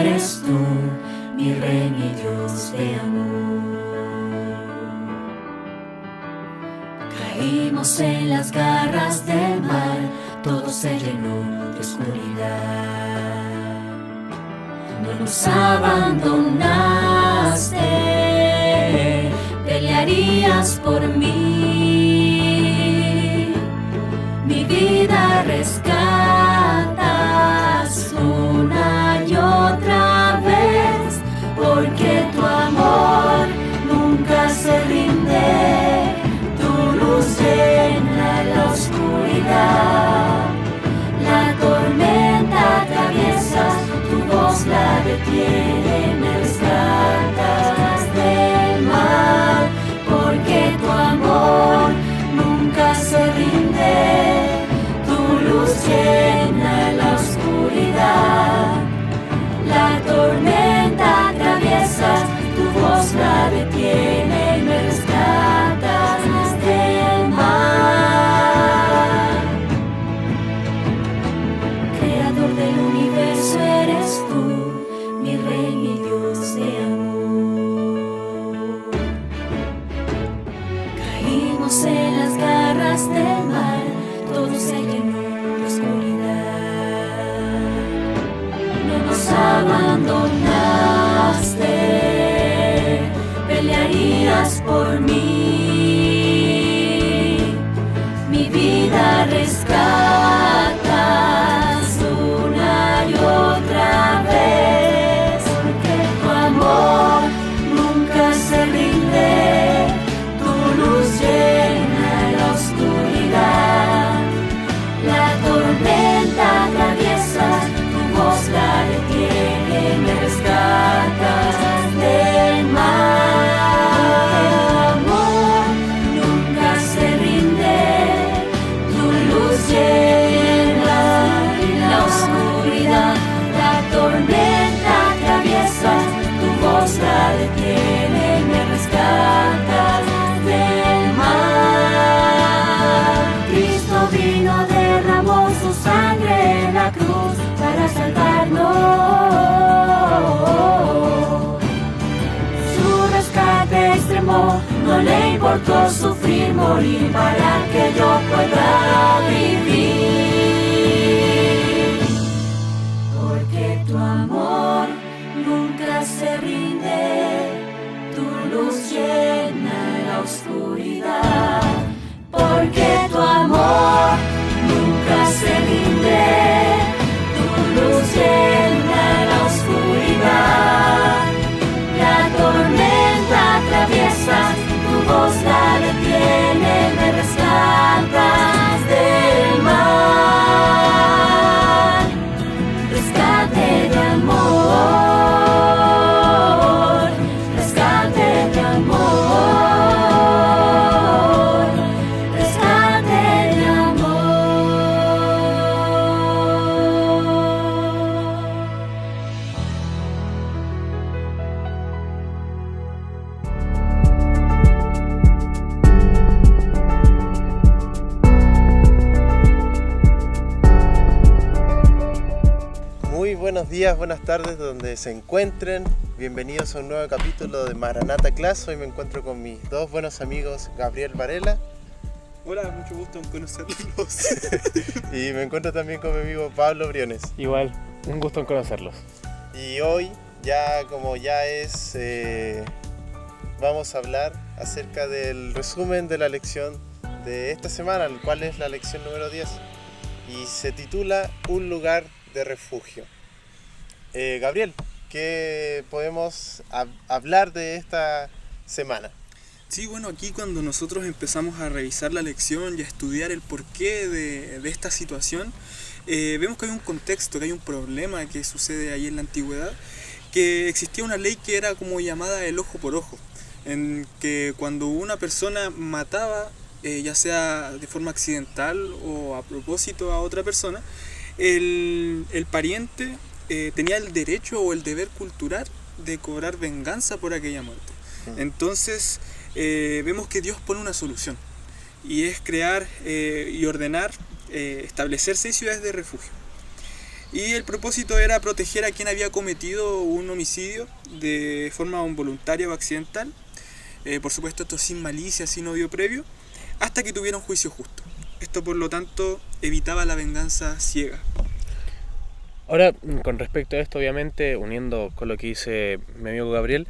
eres tú, mi Rey, mi Dios de amor. Caímos en las garras del mar, todo se llenó de oscuridad. No nos abandonaste, pelearías por mí. Mi vida rescatas una y otra vez, porque tu amor nunca se rinde. Tu luz llena la oscuridad, la tormenta atraviesas, tu voz la detiene, me rescatas del mal, porque tu amor nunca se rinde. Tu luz llena la oscuridad, la tormenta atraviesas, tu voz la detiene, me rescatas del mal. Creador del universo eres tú, mi Rey, mi Dios de amor. Caímos en las garras del mar, todo se llenó de oscuridad. No nos abandonaste, pelearías por mí. Mi vida rescatas una y otra vez, porque tu amor nunca se rinde. Tu luz llena la oscuridad, la tormenta atraviesas, tu voz la detiene, me rescatas del mal. Tu amor nunca se rinde, tu luz llena la oscuridad, la tormenta atraviesa, tu voz la detiene, me rescatas del mal. Cristo vino, derramó su sangre en la cruz para salvarnos. Su rescate extremo, no le importó sufrir, morir para que yo pueda vivir. Porque tu amor nunca se rinde, tu luz llena la oscuridad. Porque tu amor nunca se rinde, tu luz llena la oscuridad, la tormenta atraviesa, tu voz la detiene, me rescatas del mal. Rescate de amor, rescate de amor, rescate de Muy buenos días, buenas tardes, donde se encuentren. Bienvenidos a un nuevo capítulo de Maranata Class. Hoy me encuentro con mis dos buenos amigos, Gabriel Varela. Hola, mucho gusto en conocerlos. Y me encuentro también con mi amigo Pablo Briones. Igual, un gusto en conocerlos. Y hoy, vamos a hablar acerca del resumen de la lección de esta semana, el cual es la lección número 10. Y se titula Un lugar de refugio. Gabriel, ¿qué podemos hablar de esta semana? Sí, bueno, aquí cuando nosotros empezamos a revisar la lección y a estudiar el porqué de esta situación, vemos que hay un contexto, que hay un problema que sucede ahí en la antigüedad, que existía una ley que era como llamada el ojo por ojo, en que cuando una persona mataba, ya sea de forma accidental o a propósito a otra persona, el pariente tenía el derecho o el deber cultural de cobrar venganza por aquella muerte. Entonces vemos que Dios pone una solución, y es crear y ordenar, establecer 6 ciudades de refugio. Y el propósito era proteger a quien había cometido un homicidio de forma involuntaria o accidental. Por supuesto, esto sin malicia, sin odio previo, hasta que tuviera un juicio justo. Esto, por lo tanto, evitaba la venganza ciega. Ahora, con respecto a esto, obviamente, uniendo con lo que dice mi amigo Gabriel,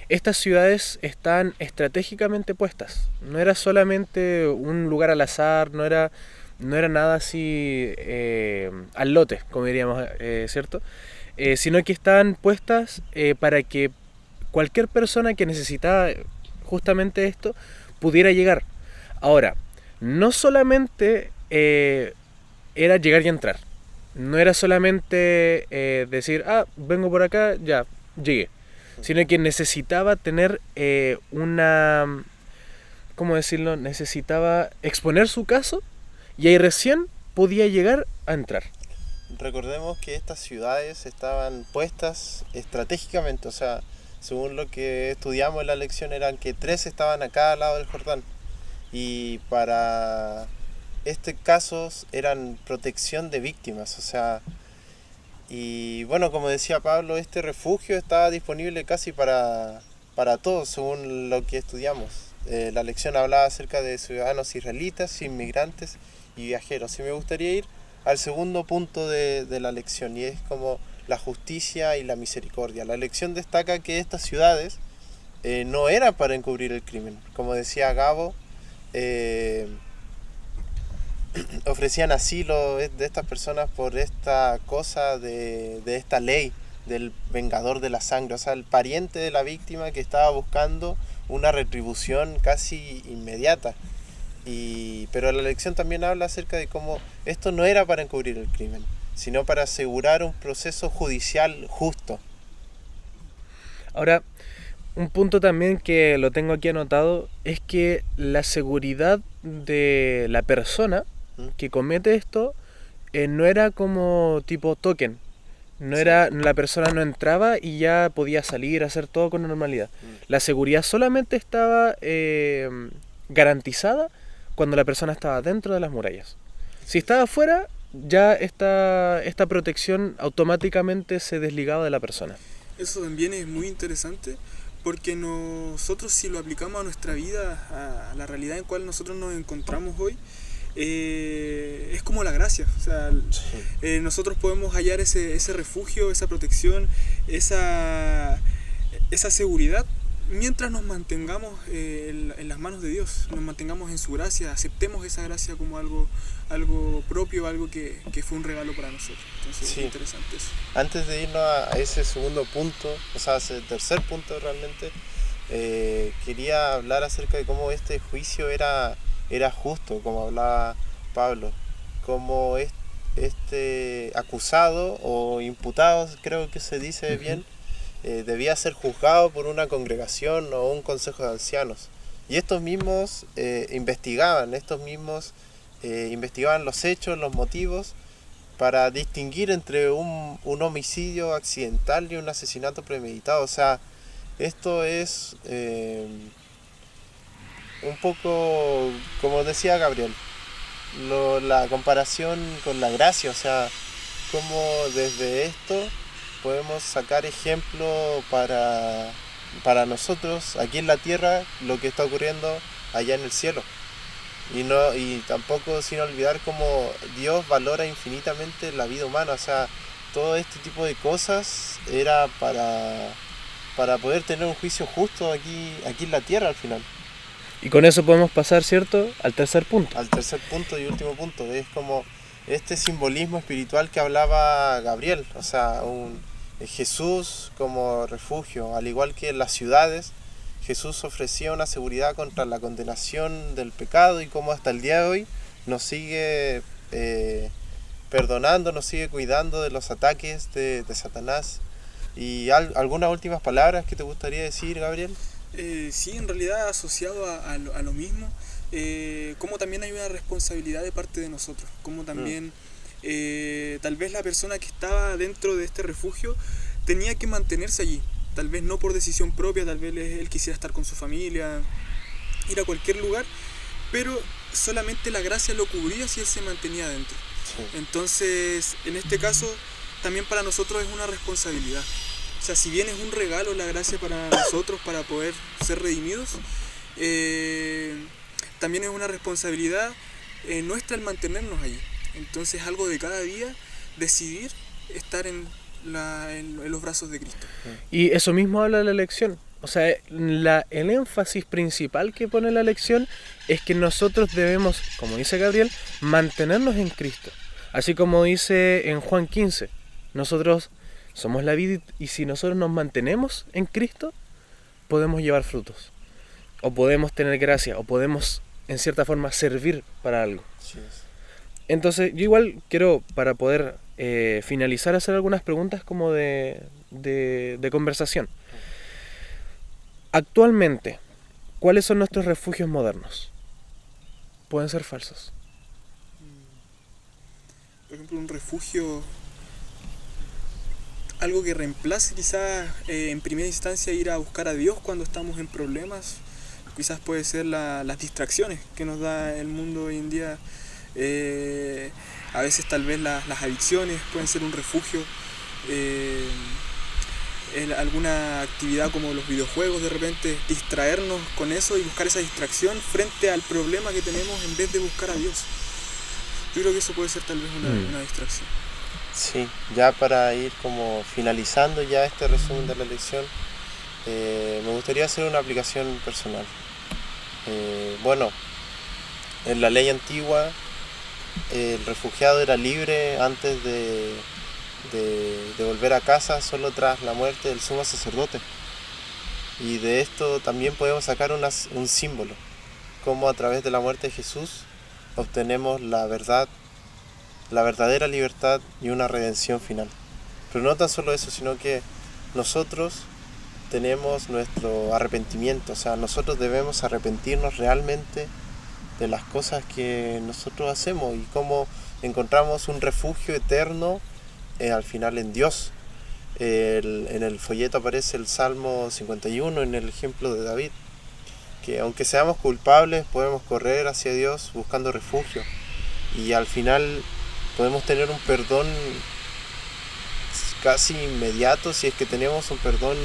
estas ciudades están estratégicamente puestas. No era solamente un lugar al azar, no era nada así al lote, como diríamos, ¿cierto? Sino que estaban puestas para que cualquier persona que necesitaba justamente esto pudiera llegar. Ahora, no solamente era llegar y entrar. No era solamente decir, vengo por acá, ya, llegué. Sino que necesitaba tener ¿cómo decirlo? Necesitaba exponer su caso y ahí recién podía llegar a entrar. Recordemos que estas ciudades estaban puestas estratégicamente, o sea, según lo que estudiamos en la lección, eran que 3 estaban a cada lado del Jordán. Y para este caso eran protección de víctimas, o sea, y bueno, como decía Pablo, este refugio estaba disponible casi para todos, según lo que estudiamos. La lección hablaba acerca de ciudadanos israelitas, inmigrantes y viajeros. Y me gustaría ir al segundo punto de la lección, y es como la justicia y la misericordia. La lección destaca que estas ciudades no eran para encubrir el crimen. Como decía Gabo, ofrecían asilo de estas personas por esta cosa de esta ley del vengador de la sangre, o sea, el pariente de la víctima que estaba buscando una retribución casi inmediata. Pero la lección también habla acerca de cómo esto no era para encubrir el crimen, sino para asegurar un proceso judicial justo. Ahora, un punto también que lo tengo aquí anotado es que la seguridad de la persona que comete esto no era como tipo token. No era, la persona no entraba y ya podía salir, hacer todo con normalidad. La seguridad solamente estaba garantizada cuando la persona estaba dentro de las murallas. Si estaba afuera, ya esta protección automáticamente se desligaba de la persona. Eso también es muy interesante, porque nosotros, si lo aplicamos a nuestra vida, a la realidad en cual nosotros nos encontramos hoy, es como la gracia. O sea, nosotros podemos hallar ese refugio, esa protección, esa seguridad, mientras nos mantengamos en las manos de Dios, nos mantengamos en su gracia, aceptemos esa gracia como algo propio, algo que fue un regalo para nosotros. Entonces es interesante eso. Antes de irnos a ese segundo punto, o sea, ese tercer punto realmente, quería hablar acerca de cómo este juicio era justo, como hablaba Pablo, como este acusado o imputado, creo que se dice bien, debía ser juzgado por una congregación o un consejo de ancianos. Y estos mismos investigaban los hechos, los motivos, para distinguir entre un homicidio accidental y un asesinato premeditado. O sea, esto es un poco, como decía Gabriel, la comparación con la gracia, o sea, cómo desde esto podemos sacar ejemplo para nosotros aquí en la tierra, lo que está ocurriendo allá en el cielo. Y tampoco sin olvidar cómo Dios valora infinitamente la vida humana, o sea, todo este tipo de cosas era para poder tener un juicio justo aquí en la tierra al final. Y con eso podemos pasar, ¿cierto?, al tercer punto. Al tercer punto y último punto, es como este simbolismo espiritual que hablaba Gabriel, o sea, Jesús como refugio, al igual que en las ciudades, Jesús ofrecía una seguridad contra la condenación del pecado, y como hasta el día de hoy nos sigue perdonando, nos sigue cuidando de los ataques de Satanás. ¿Y algunas últimas palabras que te gustaría decir, Gabriel? Sí, en realidad asociado a lo mismo, como también hay una responsabilidad de parte de nosotros, como también tal vez la persona que estaba dentro de este refugio tenía que mantenerse allí, tal vez no por decisión propia, tal vez él quisiera estar con su familia, ir a cualquier lugar, pero solamente la gracia lo cubría si él se mantenía adentro. Sí. Entonces, en este caso, también para nosotros es una responsabilidad. O sea, si bien es un regalo la gracia para nosotros para poder ser redimidos, también es una responsabilidad nuestra el mantenernos allí. Entonces, algo de cada día, decidir estar en los brazos de Cristo. Y eso mismo habla la lección. O sea, el énfasis principal que pone la lección es que nosotros debemos, como dice Gabriel, mantenernos en Cristo. Así como dice en Juan 15, nosotros somos la vid y si nosotros nos mantenemos en Cristo, podemos llevar frutos. O podemos tener gracia, o podemos, en cierta forma, servir para algo. Sí es. Entonces, yo igual quiero, para poder finalizar, hacer algunas preguntas como de conversación. Actualmente, ¿cuáles son nuestros refugios modernos? Pueden ser falsos. Por ejemplo, un refugio, algo que reemplace quizás en primera instancia ir a buscar a Dios cuando estamos en problemas. Quizás puede ser las distracciones que nos da el mundo hoy en día. A veces tal vez las adicciones pueden ser un refugio. Alguna actividad como los videojuegos, de repente distraernos con eso y buscar esa distracción frente al problema que tenemos en vez de buscar a Dios. Yo creo que eso puede ser tal vez una distracción. Sí, ya para ir como finalizando ya este resumen de la lección, me gustaría hacer una aplicación personal. Bueno, en la ley antigua el refugiado era libre antes de volver a casa solo tras la muerte del sumo sacerdote. Y de esto también podemos sacar un símbolo, como a través de la muerte de Jesús obtenemos la verdad, la verdadera libertad y una redención final. Pero no tan solo eso, sino que nosotros tenemos nuestro arrepentimiento, o sea, nosotros debemos arrepentirnos realmente de las cosas que nosotros hacemos y cómo encontramos un refugio eterno al final en Dios. En el folleto aparece el Salmo 51 en el ejemplo de David, que aunque seamos culpables podemos correr hacia Dios buscando refugio y al final podemos tener un perdón casi inmediato si es que tenemos un perdón,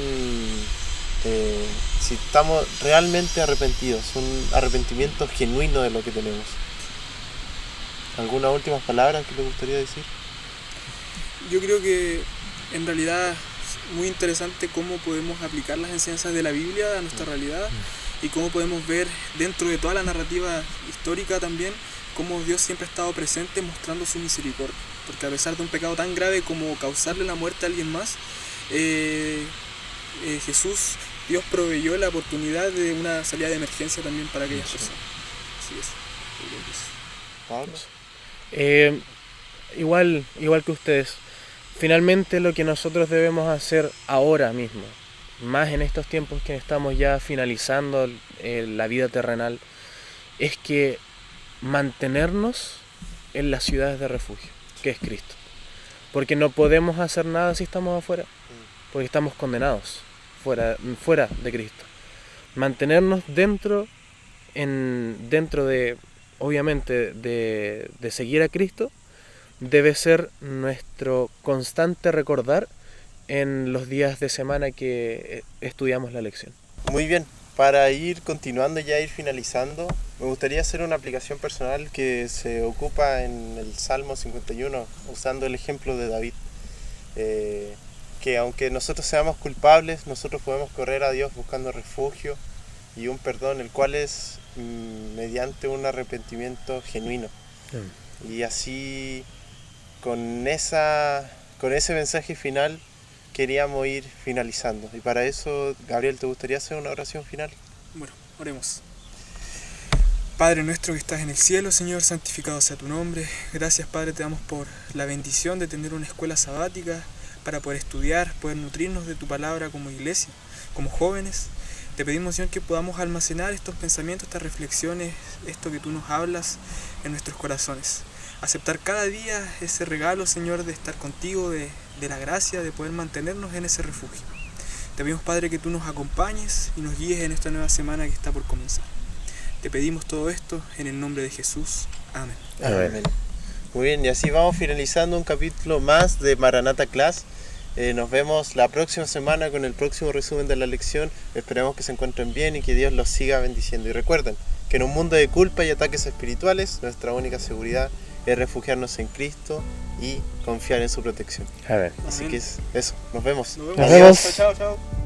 si estamos realmente arrepentidos, un arrepentimiento genuino de lo que tenemos. ¿Algunas últimas palabras que le gustaría decir? Yo creo que en realidad es muy interesante cómo podemos aplicar las enseñanzas de la Biblia a nuestra realidad y cómo podemos ver dentro de toda la narrativa histórica también cómo Dios siempre ha estado presente mostrando su misericordia. Porque a pesar de un pecado tan grave como causarle la muerte a alguien más, Jesús, Dios proveyó la oportunidad de una salida de emergencia también para aquellas personas. Así es. Pablo. Igual que ustedes, finalmente lo que nosotros debemos hacer ahora mismo, más en estos tiempos que estamos ya finalizando la vida terrenal, es que mantenernos en las ciudades de refugio, que es Cristo. Porque no podemos hacer nada si estamos afuera, porque estamos condenados fuera de Cristo. Mantenernos dentro de, obviamente, de seguir a Cristo, debe ser nuestro constante recordar en los días de semana que estudiamos la lección. Muy bien, para ir continuando y ya ir finalizando, me gustaría hacer una aplicación personal que se ocupa en el Salmo 51, usando el ejemplo de David. Que aunque nosotros seamos culpables, nosotros podemos correr a Dios buscando refugio y un perdón, el cual es mediante un arrepentimiento genuino. Y así, con ese mensaje final, queríamos ir finalizando. Y para eso, Gabriel, ¿te gustaría hacer una oración final? Bueno, oremos. Padre nuestro que estás en el cielo, Señor, santificado sea tu nombre. Gracias, Padre, te damos por la bendición de tener una escuela sabática para poder estudiar, poder nutrirnos de tu palabra como iglesia, como jóvenes. Te pedimos, Señor, que podamos almacenar estos pensamientos, estas reflexiones, esto que tú nos hablas en nuestros corazones. Aceptar cada día ese regalo, Señor, de estar contigo, de la gracia, de poder mantenernos en ese refugio. Te pedimos, Padre, que tú nos acompañes y nos guíes en esta nueva semana que está por comenzar. Te pedimos todo esto en el nombre de Jesús. Amén. Amén. Muy bien, y así vamos finalizando un capítulo más de Maranatha Class. Nos vemos la próxima semana con el próximo resumen de la lección. Esperemos que se encuentren bien y que Dios los siga bendiciendo. Y recuerden que en un mundo de culpa y ataques espirituales, nuestra única seguridad es refugiarnos en Cristo y confiar en su protección. A ver. Así que es eso, nos vemos. Nos Nos vemos. Chao, chao.